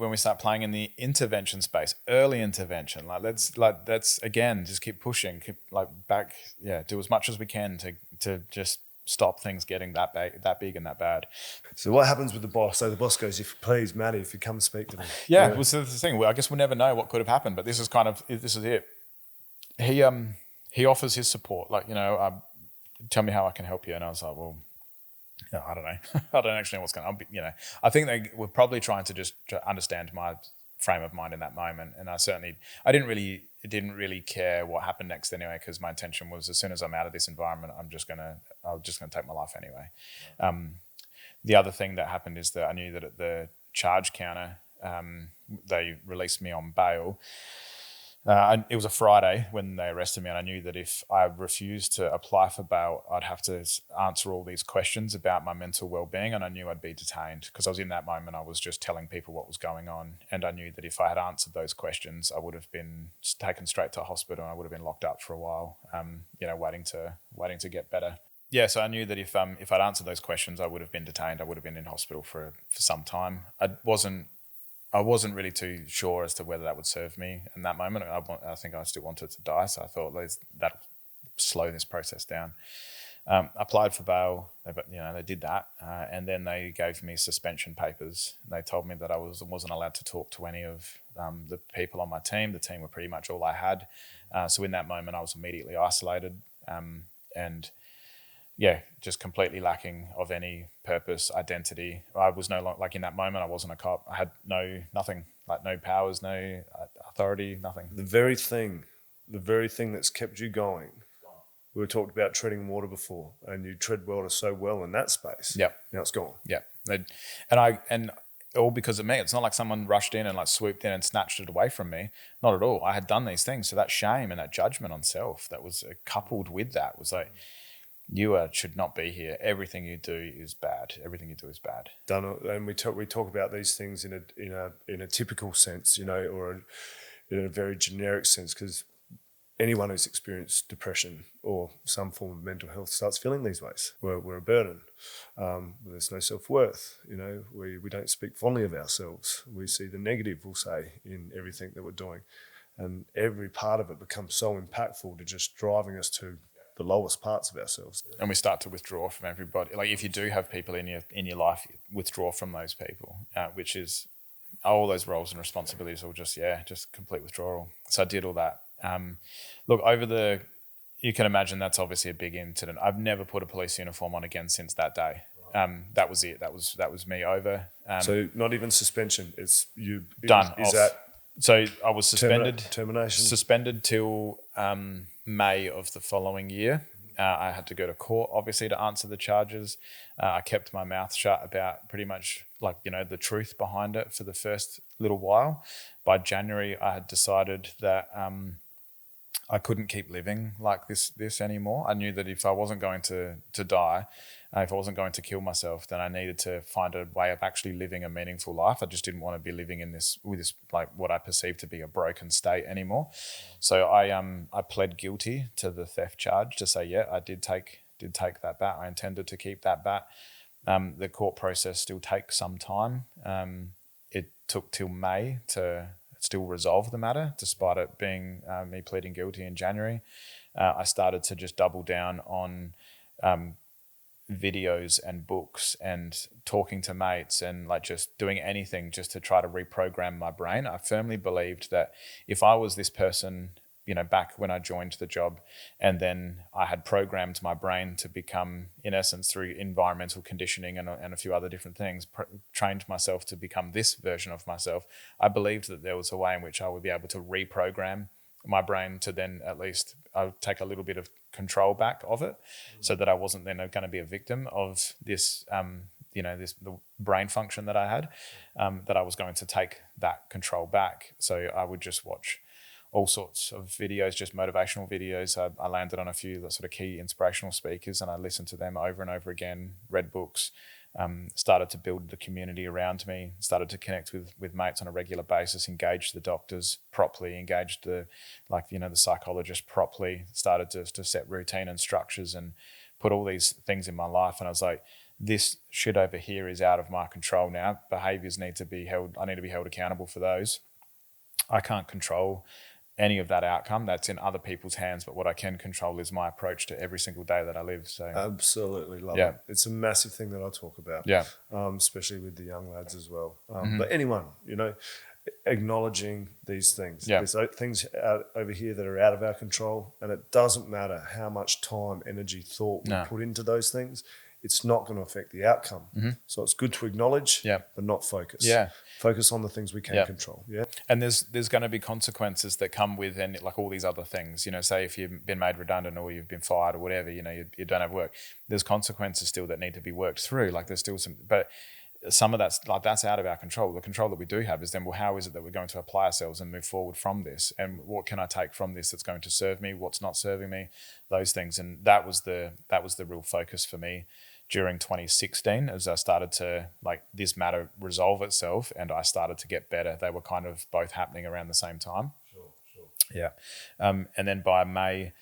S2: we start playing in the intervention space, early intervention, let's again just keep pushing, do as much as we can to just stop things getting that big and that bad.
S1: So what happens with the boss? So the boss goes, "Please, Matty, if you come speak to me."
S2: Well, so the thing. I guess we'll never know what could have happened, but this is it. He offers his support, tell me how I can help you, and I was like, well, I don't know. I don't actually know what's going on. I think they were probably trying to just understand my frame of mind in that moment, and I didn't really care what happened next anyway, because my intention was, as soon as I'm out of this environment, I'm just gonna take my life anyway. The other thing that happened is that I knew that at the charge counter, they released me on bail. It was a Friday when they arrested me, and I knew that if I refused to apply for bail, I'd have to answer all these questions about my mental well-being, and I knew I'd be detained, because I was in that moment, I was just telling people what was going on, and I knew that if I had answered those questions, I would have been taken straight to a hospital, and I would have been locked up for a while, waiting to get better. Yeah, so I knew that if I'd answered those questions, I would have been detained. I would have been in hospital for some time. I wasn't really too sure as to whether that would serve me in that moment. I think I still wanted to die, so I thought that'll slow this process down. Applied for bail, they did that, and then they gave me suspension papers. They told me that I wasn't allowed to talk to any of the people on my team. The team were pretty much all I had. So in that moment, I was immediately isolated, and just completely lacking of any purpose, identity. I was no longer, in that moment, I wasn't a cop. I had nothing, no powers, no authority, nothing.
S1: The very thing that's kept you going. We were talking about treading water before, and you tread water so well in that space.
S2: Yep.
S1: Now it's gone.
S2: Yep. And all because of me. It's not like someone rushed in and swooped in and snatched it away from me. Not at all. I had done these things. So that shame and that judgment on self that was coupled with that was like, you should not be here. Everything you do is bad. Everything you do is bad.
S1: And we talk about these things in a typical sense, or in a very generic sense, because anyone who's experienced depression or some form of mental health starts feeling these ways. We're a burden. There's no self-worth. We don't speak fondly of ourselves. We see the negative, we'll say, in everything that we're doing, and every part of it becomes so impactful to just driving us to the lowest parts of ourselves.
S2: And we start to withdraw from everybody. If you do have people in your life, withdraw from those people, which is all those roles and responsibilities, or just complete withdrawal. So I did all that. You can imagine that's obviously a big incident. I've never put a police uniform on again since that day. That was it. That was me over.
S1: So not even suspension. It's you
S2: done. So I was
S1: termination.
S2: Suspended till May of the following year. I had to go to court, obviously, to answer the charges. I kept my mouth shut about pretty much the truth behind it for the first little while. By January, I had decided that I couldn't keep living like this anymore. I knew that if I wasn't going to die, if I wasn't going to kill myself, then I needed to find a way of actually living a meaningful life. I just didn't want to be living with this what I perceived to be a broken state anymore. So I pled guilty to the theft charge to say, I did take that bat. I intended to keep that bat. The court process still takes some time. It took till May to still resolve the matter, despite it being me pleading guilty in January. I started to just double down on videos and books and talking to mates and just doing anything just to try to reprogram my brain. I firmly believed that if I was this person, back when I joined the job, and then I had programmed my brain to become, in essence, through environmental conditioning and a few other different things, trained myself to become this version of myself. I believed that there was a way in which I would be able to reprogram my brain to then at least take a little bit of control back of it, so that I wasn't then going to be a victim of this, the brain function that I had, that I was going to take that control back. So I would just watch all sorts of videos, just motivational videos. I landed on a few sort of key inspirational speakers, and I listened to them over and over again, read books, started to build the community around me, started to connect with mates on a regular basis, engaged the doctors properly, engaged the psychologist properly, started to set routine and structures and put all these things in my life. And I was like, this shit over here is out of my control now. Behaviors need to be held, I need to be held accountable for those. I can't control any of that outcome. That's in other people's hands, but what I can control is my approach to every single day that I live. So
S1: absolutely love it. It's a massive thing that I talk about, especially with the young lads as well. But anyone, acknowledging these things. There's things over here that are out of our control, and it doesn't matter how much time, energy, thought we put into those things. It's not going to affect the outcome. So it's good to acknowledge, but not focus. Focus on the things we can control.
S2: And there's going to be consequences that come with, and like all these other things, say if you've been made redundant or you've been fired or whatever, you don't have work, there's consequences still that need to be worked through. Like there's still but some of that's out of our control. The control that we do have is then, well, how is it that we're going to apply ourselves and move forward from this? And what can I take from this that's going to serve me? What's not serving me? Those things. And that was the real focus for me during 2016, as I started to this matter resolve itself and I started to get better. They were kind of both happening around the same time.
S1: Sure.
S2: Yeah. And then by May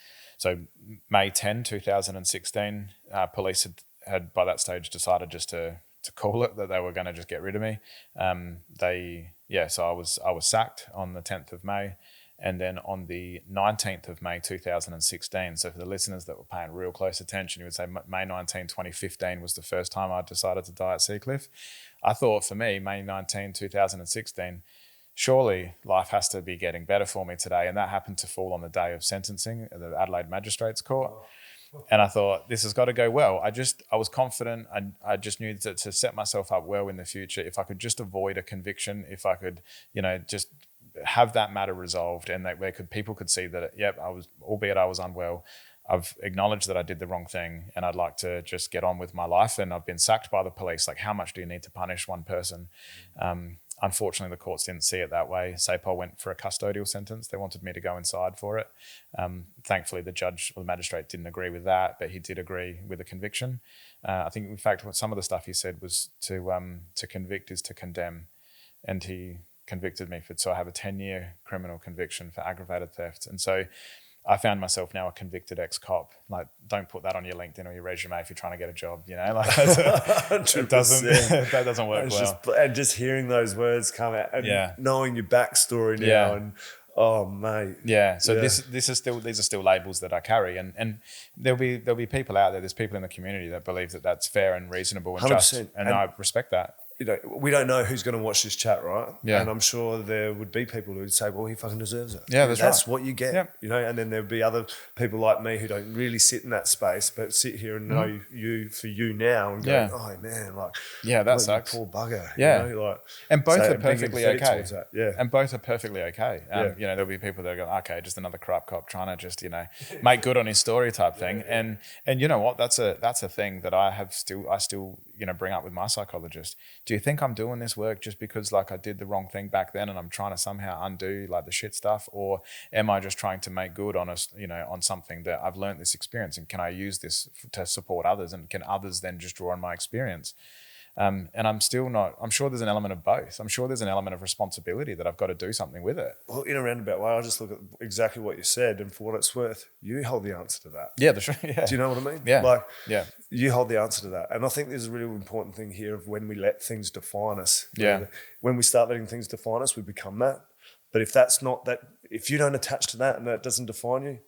S2: 10, 2016, police had by that stage decided just to call it, that they were going to just get rid of me. So I was sacked on the 10th of May. And then on the 19th of May 2016, so for the listeners that were paying real close attention, you would say May 19, 2015 was the first time I decided to die at Seacliff. I thought for me, May 19, 2016, surely life has to be getting better for me today. And that happened to fall on the day of sentencing at the Adelaide Magistrates Court. And I thought, this has got to go well. I was confident. I just knew that to set myself up well in the future, if I could just avoid a conviction, if I could, just have that matter resolved, and that people could see that, albeit I was unwell, I've acknowledged that I did the wrong thing and I'd like to just get on with my life. And I've been sacked by the police. Like, how much do you need to punish one person? Unfortunately, the courts didn't see it that way. SAPOL went for a custodial sentence. They wanted me to go inside for it. Thankfully, the judge or the magistrate didn't agree with that, but he did agree with the conviction. I think, in fact, some of the stuff he said was to convict is to condemn. And he convicted me so I have a 10-year criminal conviction for aggravated theft. And so I found myself now a convicted ex-cop. Like, don't put that on your LinkedIn or your resume if you're trying to get a job, that doesn't work well.
S1: And just hearing those words come out and knowing your backstory now and oh mate.
S2: These are still labels that I carry, and there'll be people out there, there's people in the community that believe that that's fair and reasonable and 100%. Just, and I respect that.
S1: We don't know who's going to watch this chat, right?
S2: Yeah.
S1: And I'm sure there would be people who would say, well, he fucking deserves it.
S2: Yeah,
S1: that's what you get, and then there'd be other people like me who don't really sit in that space, but sit here and know you for you now and go, oh man,
S2: that sucks.
S1: Poor bugger.
S2: And both are perfectly okay.
S1: And
S2: both are perfectly okay. There'll be people that go, okay, just another corrupt cop trying to just, make good on his story type thing. And you know what? That's a thing that I still bring up with my psychologist. Do you think I'm doing this work just because I did the wrong thing back then and I'm trying to somehow undo the shit stuff, or am I just trying to make good on on something that I've learned this experience, and can I use this to support others, and can others then just draw on my experience? And I'm sure there's an element of both. I'm sure there's an element of responsibility that I've got to do something with it.
S1: Well, in a roundabout way, I'll just look at exactly what you said, and for what it's worth, you hold the answer to that.
S2: Yeah, that's right. Yeah.
S1: Do you know what I mean?
S2: Yeah.
S1: You hold the answer to that. And I think there's a really important thing here of when we let things define us.
S2: Yeah.
S1: When we start letting things define us, we become that. But if that's not that, if you don't attach to that and that doesn't define you,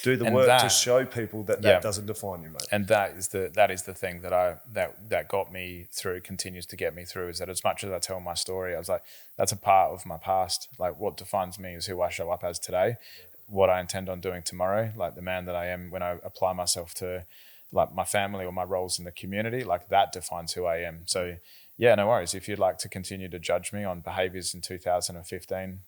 S1: do the work to show people that doesn't define you, mate.
S2: And that is the thing that got me through, continues to get me through, is that as much as I tell my story, I was like, that's a part of my past. Like, what defines me is who I show up as today, what I intend on doing tomorrow, like the man that I am when I apply myself to like my family or my roles in the community, like that defines who I am. So yeah, no worries. If you'd like to continue to judge me on behaviors in 2015,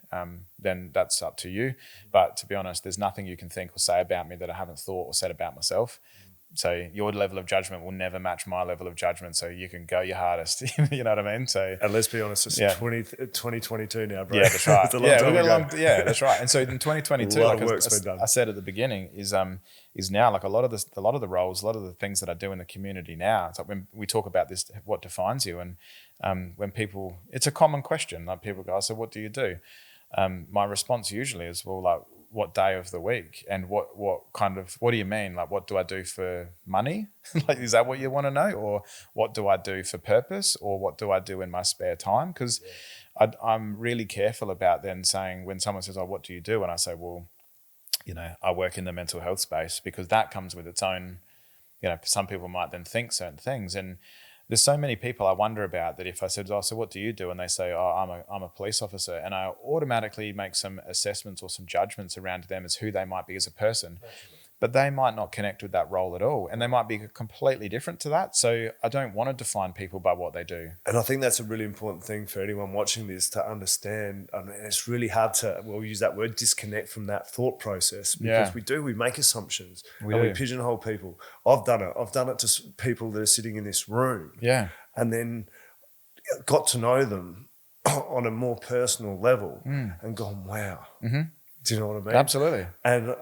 S2: then that's up to you. But to be honest, there's nothing you can think or say about me that I haven't thought or said about myself. So your level of judgment will never match my level of judgment. So you can go your hardest. You know what I mean? So,
S1: and let's be honest, it's 2022 now, bro.
S2: Yeah, that's right.
S1: It's a long time ago.
S2: That's right. And so in 2022, like I said at the beginning, is now like a lot of the roles, a lot of the things that I do in the community now. It's like when we talk about this, what defines you, and when people, it's a common question. Like people go, "So what do you do?" My response usually is, "Well, like, what day of the week and what do you mean? Like, what do I do for money? Like, is that what you want to know? Or what do I do for purpose? Or what do I do in my spare time?" Because I'm really careful about then saying, when someone says, "Oh, what do you do?" And I say, "Well, I work in the mental health space," because that comes with its own, some people might then think certain things. And there's so many people I wonder about that if I said, "Oh, so what do you do?" And they say, "Oh, I'm a police officer," and I automatically make some assessments or some judgments around them as who they might be as a person. But they might not connect with that role at all, and they might be completely different to that. So I don't want to define people by what they do.
S1: And I think that's a really important thing for anyone watching this to understand. I mean, it's really hard to, we'll use that word, disconnect from that thought process, because we make assumptions and we pigeonhole people. I've done it to people that are sitting in this room.
S2: Yeah.
S1: And then got to know them on a more personal level and gone, wow. Mm-hmm. Do you know what I mean?
S2: Absolutely.
S1: And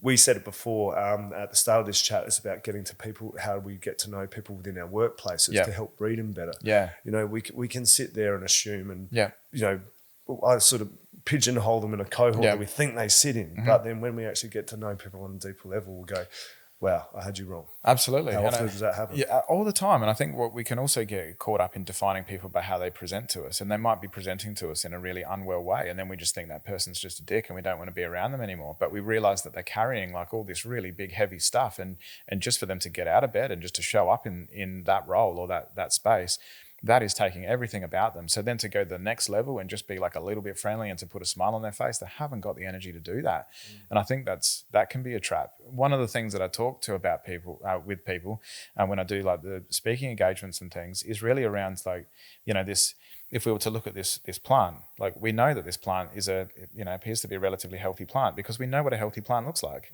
S1: we said it before at the start of this chat, it's about getting to people, how do we get to know people within our workplaces to help breed them better.
S2: Yeah.
S1: We can sit there and assume and, I sort of pigeonhole them in a cohort that we think they sit in. Mm-hmm. But then when we actually get to know people on a deeper level, we'll go, wow, I had you wrong.
S2: Absolutely.
S1: How often does that happen?
S2: Yeah, all the time. And I think what we can also get caught up in defining people by how they present to us. And they might be presenting to us in a really unwell way. And then we just think that person's just a dick and we don't want to be around them anymore. But we realize that they're carrying like all this really big, heavy stuff. And just for them to get out of bed and just to show up in that role or that space, that is taking everything about them. So then to go to the next level and just be like a little bit friendly and to put a smile on their face, they haven't got the energy to do that. And I think that can be a trap. One of the things that I talk to about people, with people, when I do like the speaking engagements and things, is really around like, this, if we were to look at this plant, like we know that this plant is appears to be a relatively healthy plant because we know what a healthy plant looks like.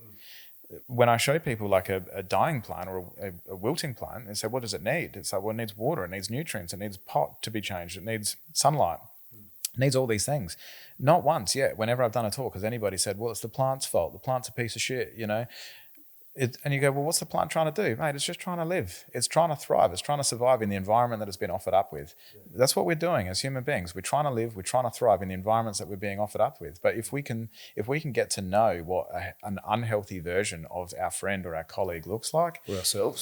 S2: When I show people like a dying plant or a wilting plant, they say, what does it need? It's like, well, it needs water, it needs nutrients, it needs pot to be changed, it needs sunlight, it needs all these things. Not once yet, whenever I've done a talk, has anybody said, well, it's the plant's fault, the plant's a piece of shit, and you go, well, what's the plant trying to do? Mate, it's just trying to live. It's trying to thrive. It's trying to survive in the environment that it's been offered up with. Yeah. That's what we're doing as human beings. We're trying to live. We're trying to thrive in the environments that we're being offered up with. But if we can get to know what an unhealthy version of our friend or our colleague looks like,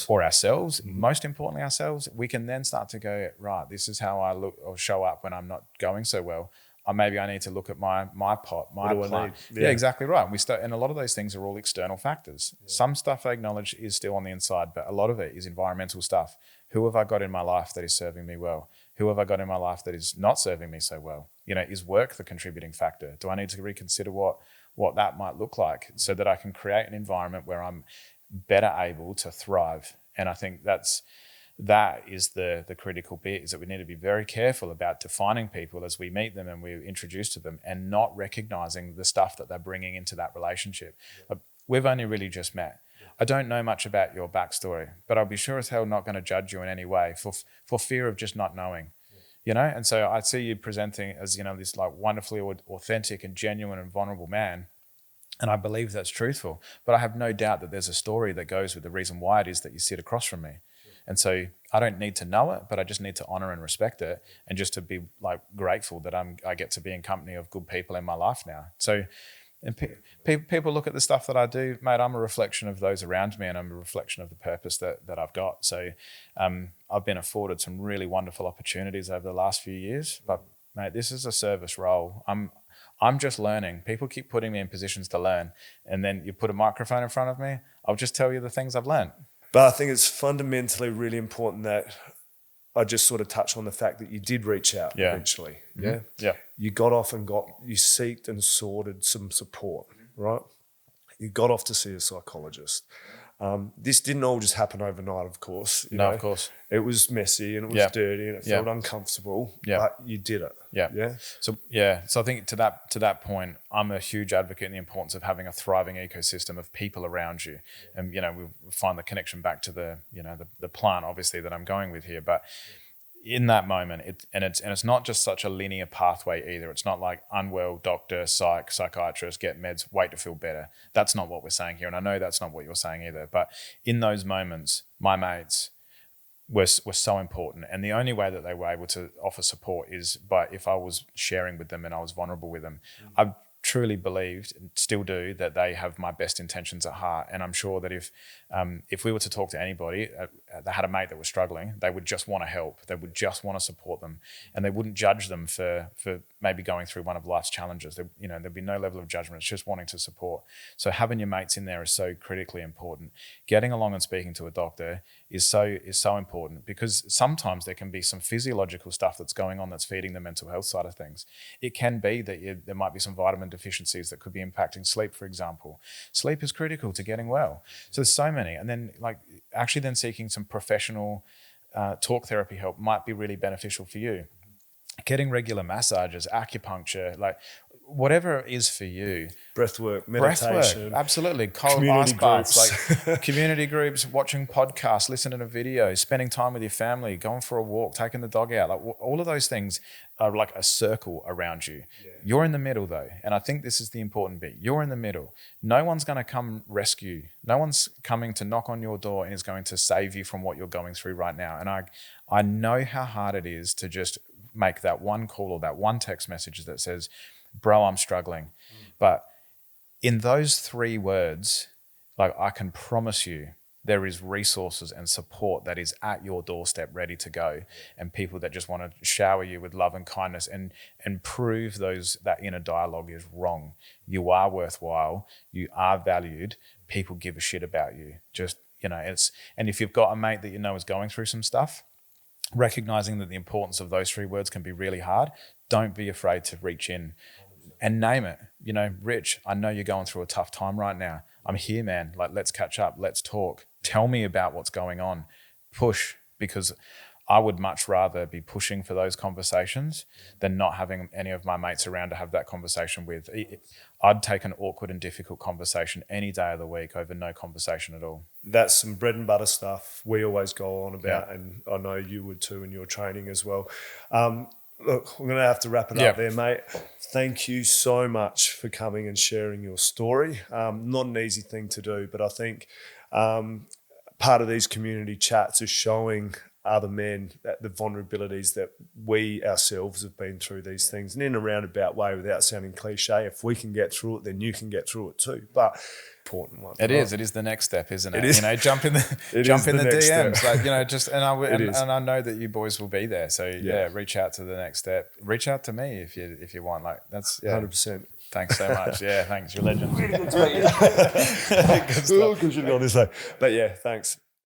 S2: or ourselves, most importantly ourselves, we can then start to go, right, this is how I look or show up when I'm not going so well. Maybe I need to look at my pot, my plant. Yeah, exactly right. And a lot of those things are all external factors. Yeah. Some stuff I acknowledge is still on the inside, but a lot of it is environmental stuff. Who have I got in my life that is serving me well? Who have I got in my life that is not serving me so well? Is work the contributing factor? Do I need to reconsider what that might look like so that I can create an environment where I'm better able to thrive? And I think that is the critical bit, is that we need to be very careful about defining people as we meet them and we're introduced to them and not recognizing the stuff that they're bringing into that relationship. Yeah. We've only really just met. Yeah. I don't know much about your backstory, but I'll be sure as hell not going to judge you in any way for fear of just not knowing. Yeah. And so I see you presenting as, this like wonderfully authentic and genuine and vulnerable man. And I believe that's truthful, but I have no doubt that there's a story that goes with the reason why it is that you sit across from me. And so I don't need to know it, but I just need to honor and respect it, and just to be like grateful that I get to be in company of good people in my life now. So, and people look at the stuff that I do, mate. I'm a reflection of those around me, and I'm a reflection of the purpose that I've got. So, I've been afforded some really wonderful opportunities over the last few years. But mate, this is a service role. I'm just learning. People keep putting me in positions to learn, and then you put a microphone in front of me, I'll just tell you the things I've learned.
S1: But I think it's fundamentally really important that I just sort of touch on the fact that you did reach out eventually. Mm-hmm. Yeah.
S2: Yeah.
S1: You got off and you seeked and sorted some support, right? You got off to see a psychologist. This didn't all just happen overnight, of course. You know?
S2: Of course.
S1: It was messy and it was dirty and it felt uncomfortable, but you did it.
S2: Yeah. So I think to that point, I'm a huge advocate in the importance of having a thriving ecosystem of people around you. And, we find the connection back to the plant, obviously, that I'm going with here. But in that moment, it's not just such a linear pathway either. It's not like unwell, doctor, psychiatrist, get meds, wait to feel better. That's not what we're saying here. And I know that's not what you're saying either. But in those moments, my mates were so important. And the only way that they were able to offer support is by if I was sharing with them and I was vulnerable with them. I truly believed and still do that they have my best intentions at heart. And I'm sure that if we were to talk to anybody that had a mate that was struggling, they would just want to help. They would just want to support them, and they wouldn't judge them for maybe going through one of life's challenges. There'd be no level of judgment. It's just wanting to support. So having your mates in there is so critically important. Getting along and speaking to a doctor is so important, because sometimes there can be some physiological stuff that's going on that's feeding the mental health side of things. It can be that there might be some vitamin deficiencies that could be impacting sleep, for example. Sleep is critical to getting well. So there's so many. And then actually then seeking some professional talk therapy help might be really beneficial for you. Getting regular massages, acupuncture, whatever it is for you.
S1: Breathwork, meditation.
S2: Absolutely. Cold ice baths, community groups, watching podcasts, listening to videos, spending time with your family, going for a walk, taking the dog out. All of those things are like a circle around you. Yeah. You're in the middle though. And I think this is the important bit. You're in the middle. No one's going to come rescue. No one's coming to knock on your door and is going to save you from what you're going through right now. And I know how hard it is to just make that one call or that one text message that says, bro, I'm struggling. But in those 3 words, I can promise you there is resources and support that is at your doorstep ready to go, and people that just want to shower you with love and kindness and prove that inner dialogue is wrong. You are worthwhile. You are valued. People give a shit about you. Just, and if you've got a mate that is going through some stuff, recognizing that the importance of those 3 words can be really hard, don't be afraid to reach in and name it. Rich, I know you're going through a tough time right now. I'm here, man. Let's catch up. Let's talk. Tell me about what's going on. Push, because I would much rather be pushing for those conversations than not having any of my mates around to have that conversation with. I'd take an awkward and difficult conversation any day of the week over no conversation at all.
S1: That's some bread and butter stuff we always go on about, and I know you would too in your training as well. Look, we're going to have to wrap it up there, mate. Thank you so much for coming and sharing your story. Not an easy thing to do, but I think part of these community chats is showing other men that the vulnerabilities that we ourselves have been through these things, and in a roundabout way, without sounding cliche, if we can get through it, then you can get through it too. But important one.
S2: It is the next step, isn't it? Jump in the DMs, and I know that you boys will be there. So reach out to the next step. Reach out to me if you want. That's
S1: 100%.
S2: Thanks so much. Yeah, thanks. You're a legend.
S1: Good stuff. Good shit on this day. But yeah, thanks.